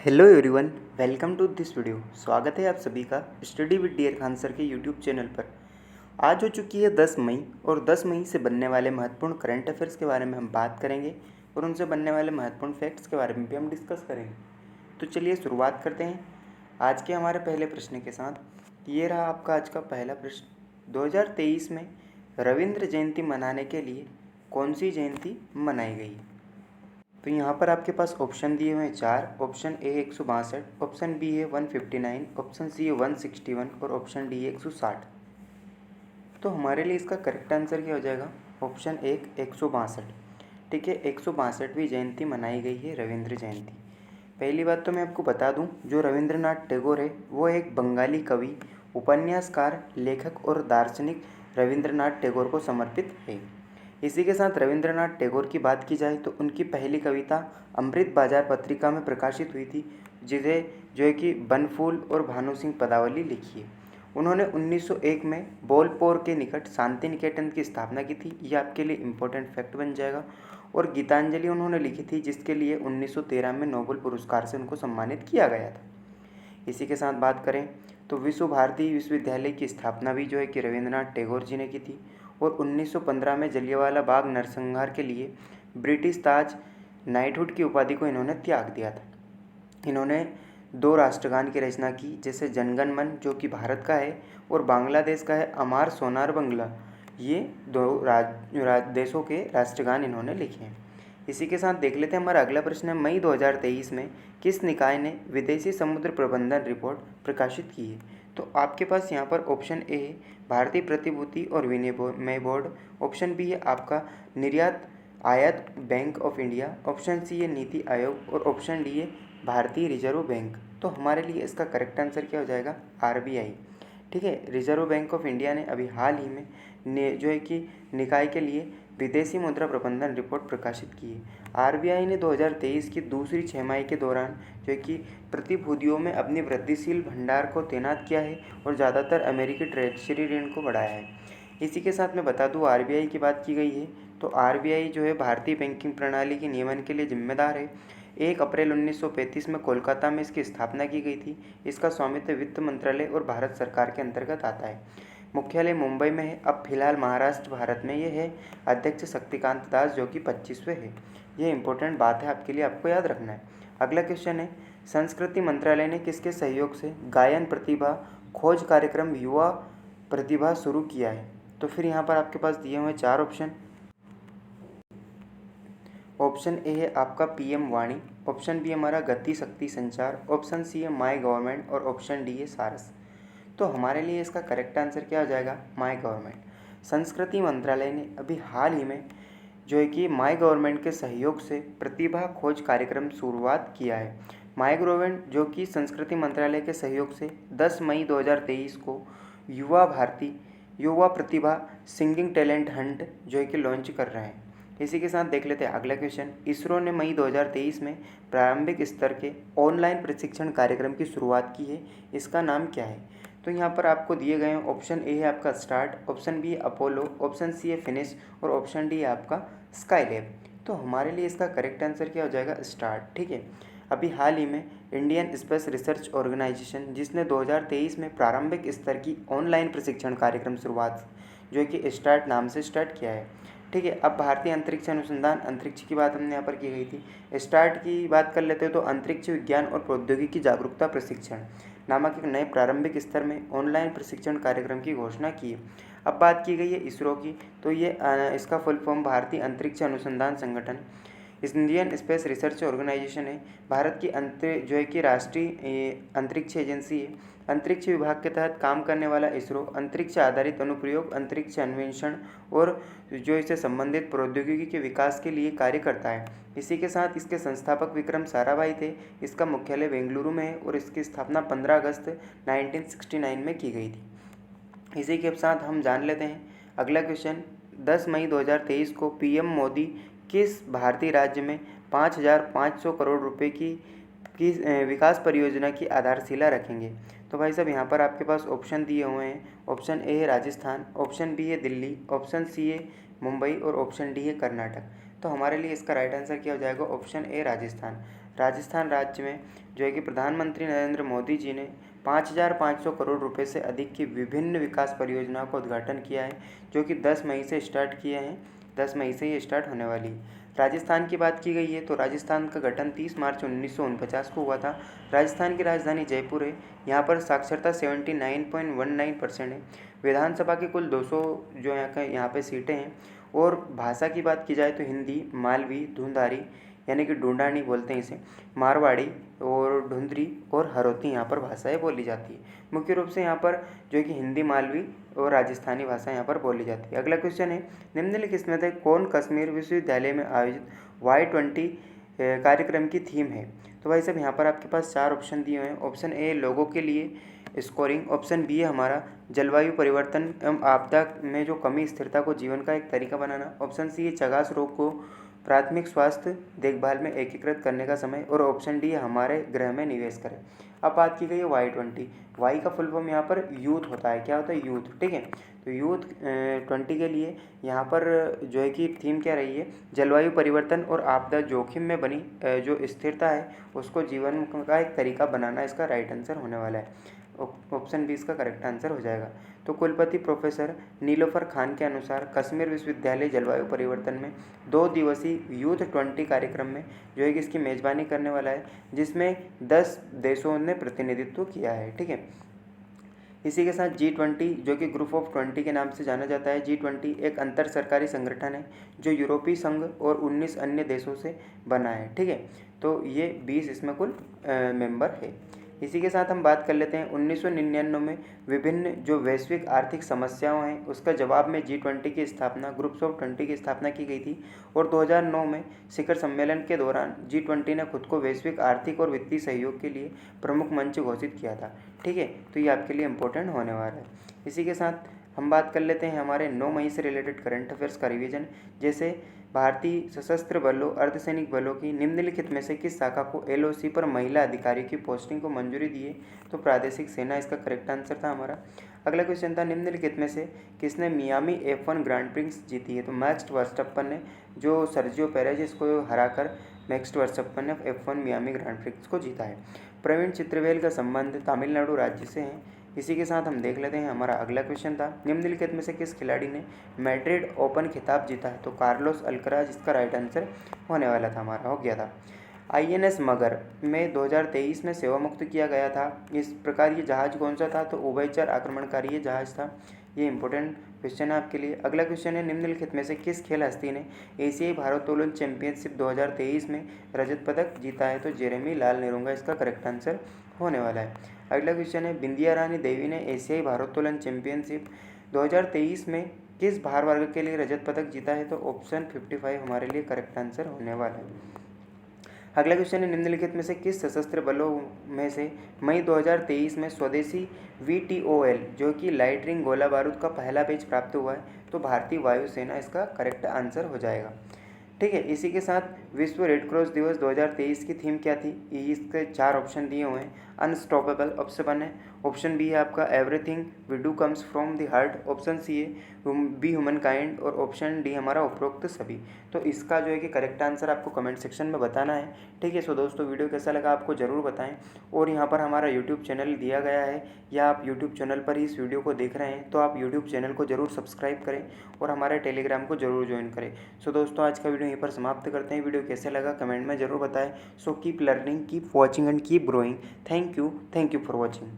Hello everyone, welcome to this video. स्वागत है आप सभी का study with dear Khan sir के यूट्यूब चैनल पर। आज हो चुकी है 10 मई और 10 मई से बनने वाले महत्वपूर्ण करंट अफेयर्स के बारे में हम बात करेंगे और उनसे बनने वाले महत्वपूर्ण फैक्ट्स के बारे में भी हम डिस्कस करेंगे। तो चलिए शुरुआत करते हैं आज के हमारे पहले प्रश्न के साथ। ये रहा आपका आज का पहला प्रश्न। 2023 में रविंद्र जयंती मनाने के लिए कौन सी जयंती मनाई गई? तो यहाँ पर आपके पास ऑप्शन दिए हुए हैं 4। ऑप्शन ए 162, ऑप्शन बी है 159, ऑप्शन सी है 161 और ऑप्शन डी है 160। तो हमारे लिए इसका करेक्ट आंसर क्या हो जाएगा? ऑप्शन एक 162। ठीक है, 162वीं जयंती मनाई गई है रविंद्र जयंती। पहली बात तो मैं आपको बता दूं, जो रविंद्रनाथ टैगोर है वो एक बंगाली कवि, उपन्यासकार, लेखक और दार्शनिक रविंद्रनाथ टैगोर को समर्पित है। इसी के साथ रविंद्रनाथ टैगोर की बात की जाए तो उनकी पहली कविता अमृत बाजार पत्रिका में प्रकाशित हुई थी, जिसे जो है कि बनफूल और भानु सिंह पदावली लिखी है। उन्होंने 1901 में बोलपोर के निकट शांति निकेतन की स्थापना की थी। यह आपके लिए इम्पोर्टेंट फैक्ट बन जाएगा। और गीतांजलि उन्होंने लिखी थी, जिसके लिए 1913 में नोबेल पुरस्कार से उनको सम्मानित किया गया था। इसी के साथ बात करें तो विश्व भारती विश्वविद्यालय की स्थापना भी जो है कि रविंद्रनाथ टैगोर जी ने की थी। और 1915 में जलियांवाला बाग नरसंहार के लिए ब्रिटिश ताज नाइटहुड की उपाधि को इन्होंने त्याग दिया था। इन्होंने 2 राष्ट्रगान की रचना की, जैसे जनगण मन जो कि भारत का है और बांग्लादेश का है अमार सोनार बंगला। ये 2 देशों के राष्ट्रगान इन्होंने लिखे हैं। इसी के साथ देख लेते हैं हमारा अगला प्रश्न है, मई 2023 में किस निकाय ने विदेशी समुद्र प्रबंधन रिपोर्ट प्रकाशित की है? तो आपके पास यहाँ पर ऑप्शन ए है भारतीय प्रतिभूति और विनिमय बोर्ड, ऑप्शन बी है आपका निर्यात आयात bank of India, option C है नीति आयोग और ऑप्शन डी है भारतीय रिजर्व बैंक। तो हमारे लिए इसका करेक्ट आंसर क्या हो जाएगा? आरबीआई। ठीक है, रिजर्व बैंक ऑफ इंडिया ने अभी हाल ही में जो है कि निकाय के लिए विदेशी मुद्रा प्रबंधन रिपोर्ट प्रकाशित की है। आरबीआई ने 2023 की दूसरी छमाही के दौरान जो है कि प्रतिभूतियों में अपनी वृद्धिशील भंडार को तैनात किया है और ज़्यादातर अमेरिकी ट्रेजरी ऋण को बढ़ाया है। इसी के साथ मैं बता दूं, आरबीआई की बात की गई है तो आरबीआई जो है भारतीय बैंकिंग प्रणाली के नियमन के लिए जिम्मेदार है। 1 अप्रैल 1935 में कोलकाता में इसकी स्थापना की गई थी। इसका स्वामित्व वित्त मंत्रालय और भारत सरकार के अंतर्गत आता है। मुख्यालय मुंबई में है। अब फिलहाल महाराष्ट्र भारत में ये है। अध्यक्ष शक्तिकांत दास जो कि 25वें है। ये इंपॉर्टेंट बात है, आपके लिए आपको याद रखना है। अगला क्वेश्चन है, संस्कृति मंत्रालय ने किसके सहयोग से गायन प्रतिभा खोज कार्यक्रम युवा प्रतिभा शुरू किया है? तो फिर यहाँ पर आपके पास दिए हुए 4 ऑप्शन। ऑप्शन ए है आपका पीएम वाणी, ऑप्शन बी हमारा गति शक्ति संचार, ऑप्शन सी है माई गवर्नमेंट और ऑप्शन डी है सारस। तो हमारे लिए इसका करेक्ट आंसर क्या हो जाएगा? My government. संस्कृति मंत्रालय ने अभी हाल ही में जो है कि माई गवर्नमेंट के सहयोग से प्रतिभा खोज कार्यक्रम शुरुआत किया है। माई गवर्नमेंट जो कि संस्कृति मंत्रालय के सहयोग से 10 मई 2023 को युवा प्रतिभा सिंगिंग टैलेंट हंट जो है कि लॉन्च कर रहे हैं। इसी के साथ देख लेते हैं अगला क्वेश्चन। इसरो ने मई 2023 में प्रारंभिक स्तर के ऑनलाइन प्रशिक्षण कार्यक्रम की शुरुआत की है। इसका नाम क्या है? तो यहाँ पर आपको दिए गए हैं, ऑप्शन ए है आपका स्टार्ट, ऑप्शन बी है अपोलो, ऑप्शन सी है फिनिश और ऑप्शन डी है आपका स्काईलैब। तो हमारे लिए इसका करेक्ट आंसर क्या हो जाएगा? स्टार्ट। ठीक है, अभी हाल ही में इंडियन स्पेस रिसर्च ऑर्गेनाइजेशन जिसने 2023 में प्रारंभिक स्तर की ऑनलाइन प्रशिक्षण कार्यक्रम शुरुआत जो है कि स्टार्ट नाम से स्टार्ट किया है। ठीक है, अब भारतीय अंतरिक्ष अनुसंधान अंतरिक्ष की बात हमने यहाँ पर की गई थी। स्टार्ट की बात कर लेते हो तो अंतरिक्ष विज्ञान और प्रौद्योगिकी जागरूकता प्रशिक्षण नामक एक नए प्रारंभिक स्तर में ऑनलाइन प्रशिक्षण कार्यक्रम की घोषणा की है। अब बात की गई है इसरो की, तो ये इसका फुल फॉर्म भारतीय अंतरिक्ष अनुसंधान संगठन इंडियन स्पेस रिसर्च ऑर्गेनाइजेशन है। भारत की जो है कि राष्ट्रीय अंतरिक्ष एजेंसी है। अंतरिक्ष विभाग के तहत काम करने वाला इसरो अंतरिक्ष आधारित अनुप्रयोग, अंतरिक्ष अन्वेषण और जो इससे संबंधित प्रौद्योगिकी के विकास के लिए कार्य करता है। इसी के साथ इसके संस्थापक विक्रम साराभाई थे। इसका मुख्यालय बेंगलुरु में है और इसकी स्थापना 15 अगस्त 1969 में की गई थी। इसी के साथ हम जान लेते हैं अगला क्वेश्चन। 10 मई 2023 को पीएम मोदी किस भारतीय राज्य में 5,500 करोड़ रुपए की विकास परियोजना की आधारशिला रखेंगे? तो भाई साहब यहाँ पर आपके पास ऑप्शन दिए हुए हैं। ऑप्शन ए है राजस्थान, ऑप्शन बी है दिल्ली, ऑप्शन सी है मुंबई और ऑप्शन डी है कर्नाटक। तो हमारे लिए इसका राइट आंसर क्या हो जाएगा? Option A Rajasthan. राजस्थान राज्य में जो है कि प्रधानमंत्री नरेंद्र मोदी जी ने 5,500 करोड़ रुपए से अधिक की विभिन्न विकास परियोजनाओं का उद्घाटन किया है, जो कि 10 मई से स्टार्ट किए हैं। 10 मई से ये स्टार्ट होने वाली है। राजस्थान की बात की गई है तो राजस्थान का गठन 30 मार्च 1949 को हुआ था। राजस्थान की राजधानी जयपुर है। यहाँ पर साक्षरता 79.19% है। विधानसभा की कुल 200 जो यहाँ पे सीटें हैं। और भाषा की बात की जाए तो हिंदी, मालवी, धुंधारी यानी कि ढूंढानी बोलते हैं इसे, मारवाड़ी और ढूंढरी और हरोती यहाँ पर भाषाएं बोली जाती है। मुख्य रूप से यहाँ पर जो है कि हिंदी, मालवी और राजस्थानी भाषा यहाँ पर बोली जाती है। अगला क्वेश्चन है, निम्नलिखित में से कौन कश्मीर विश्वविद्यालय में आयोजित Y20 कार्यक्रम की थीम है? तो भाई साहब यहाँ पर आपके पास 4 ऑप्शन दिए हुए हैं। ऑप्शन ए लोगों के लिए स्कोरिंग, ऑप्शन बी है हमारा जलवायु परिवर्तन एवं आपदा में जो कमी स्थिरता को जीवन का एक तरीका बनाना, ऑप्शन सी है चगास रोग को प्राथमिक स्वास्थ्य देखभाल में एकीकृत करने का समय, और ऑप्शन डी हमारे ग्रह में निवेश करें। अब बात की गई है Y20। वाई का फुल फॉर्म यहाँ पर यूथ होता है। क्या होता है? यूथ। ठीक है, तो यूथ 20 के लिए यहाँ पर जो है कि थीम क्या रही है? जलवायु परिवर्तन और आपदा जोखिम में बनी जो स्थिरता है उसको जीवन का एक तरीका बनाना इसका राइट आंसर होने वाला है। ऑप्शन बी इसका करेक्ट आंसर हो जाएगा। तो कुलपति प्रोफेसर नीलोफर खान के अनुसार कश्मीर विश्वविद्यालय जलवायु परिवर्तन में 2 दिवसीय यूथ 20 कार्यक्रम में जो है कि इसकी मेज़बानी करने वाला है, जिसमें 10 देशों ने प्रतिनिधित्व किया है। ठीक है, इसी के साथ G20 जो कि ग्रुप ऑफ 20 के नाम से जाना जाता है। G20 एक अंतर सरकारी संगठन है जो यूरोपीय संघ और 19 अन्य देशों से बना है। ठीक है, तो ये 20 इसमें कुल मेंबर है। इसी के साथ हम बात कर लेते हैं 1999 में विभिन्न जो वैश्विक आर्थिक समस्याओं हैं उसका जवाब में G20 की स्थापना, ग्रुप्स ऑफ 20 की स्थापना की गई थी। और 2009 में शिखर सम्मेलन के दौरान G20 ने खुद को वैश्विक आर्थिक और वित्तीय सहयोग के लिए प्रमुख मंच घोषित किया था। ठीक है, तो ये आपके लिए इंपॉर्टेंट होने वाला है। इसी के साथ हम बात कर लेते हैं हमारे 9 मई से रिलेटेड करंट अफेयर्स का रिवीजन। जैसे भारतीय सशस्त्र बलों अर्धसैनिक बलों की निम्नलिखित में से किस शाखा को LOC पर महिला अधिकारी की पोस्टिंग को मंजूरी दी है? तो प्रादेशिक सेना इसका करेक्ट आंसर था हमारा। अगला क्वेश्चन था निम्नलिखित में से किसने मियामी F1 ग्रांड प्रिक्स जीती है? तो मैक्स वर्स्टप्पन ने, जो सर्जियो पेरेज इसको हराकर मैक्स वर्स्टप्पन ने F1 मियामी ग्रांड प्रिक्स को जीता है। प्रवीण चित्रवेल का संबंध तमिलनाडु राज्य से है। इसी के साथ हम देख लेते हैं हमारा अगला क्वेश्चन था निम्नलिखित में से किस खिलाड़ी ने मैड्रिड ओपन खिताब जीता है? तो कार्लोस अल्कराज इसका राइट आंसर होने वाला था, हमारा हो गया था। INS मगर में 2023 में सेवा मुक्त किया गया था। इस प्रकार ये जहाज़ कौन सा था? तो उभयचर आक्रमणकारी ये जहाज़ था। ये इंपॉर्टेंट क्वेश्चन है आपके लिए। अगला क्वेश्चन है निम्नलिखित में से किस खेल हस्ती ने एशियाई भारोत्तोलन चैंपियनशिप 2023 में रजत पदक जीता है? तो जेरेमी लाल नेरुंगा इसका करेक्ट आंसर होने वाला है। अगला क्वेश्चन है बिंदिया रानी देवी ने एशियाई भारोत्तोलन चैंपियनशिप 2023 में किस भार वर्ग के लिए रजत पदक जीता है? तो ऑप्शन 55 हमारे लिए करेक्ट आंसर होने वाला है। अगला क्वेश्चन है निम्नलिखित में से किस सशस्त्र बलों में से मई 2023 में स्वदेशी VTOL जो कि लाइट रिंग गोला बारूद का पहला बैच प्राप्त हुआ है? तो भारतीय वायुसेना इसका करेक्ट आंसर हो जाएगा। ठीक है, इसी के साथ विश्व रेड क्रॉस दिवस 2023 की थीम क्या थी? इसके 4 ऑप्शन दिए हुए हैं। अनस्टॉपेबल ऑप्शन 1 है, ऑप्शन बी है आपका everything we do comes from the heart, option C है बी ह्यूमन काइंड, और ऑप्शन डी हमारा उपरोक्त सभी। तो इसका जो है कि करेक्ट आंसर आपको कमेंट सेक्शन में बताना है। ठीक है, सो दोस्तों वीडियो कैसा लगा आपको ज़रूर बताएं। और यहाँ पर हमारा यूट्यूब चैनल दिया गया है, या आप यूट्यूब चैनल पर ही इस वीडियो को देख रहे हैं तो आप यूट्यूब चैनल को ज़रूर सब्सक्राइब करें और हमारे टेलीग्राम को ज़रूर ज्वाइन करें। सो दोस्तों आज का वीडियो यहीं पर समाप्त करते हैं। वीडियो कैसे लगा कमेंट में ज़रूर बताएं। So keep learning, keep watching and keep growing. Thank you for watching.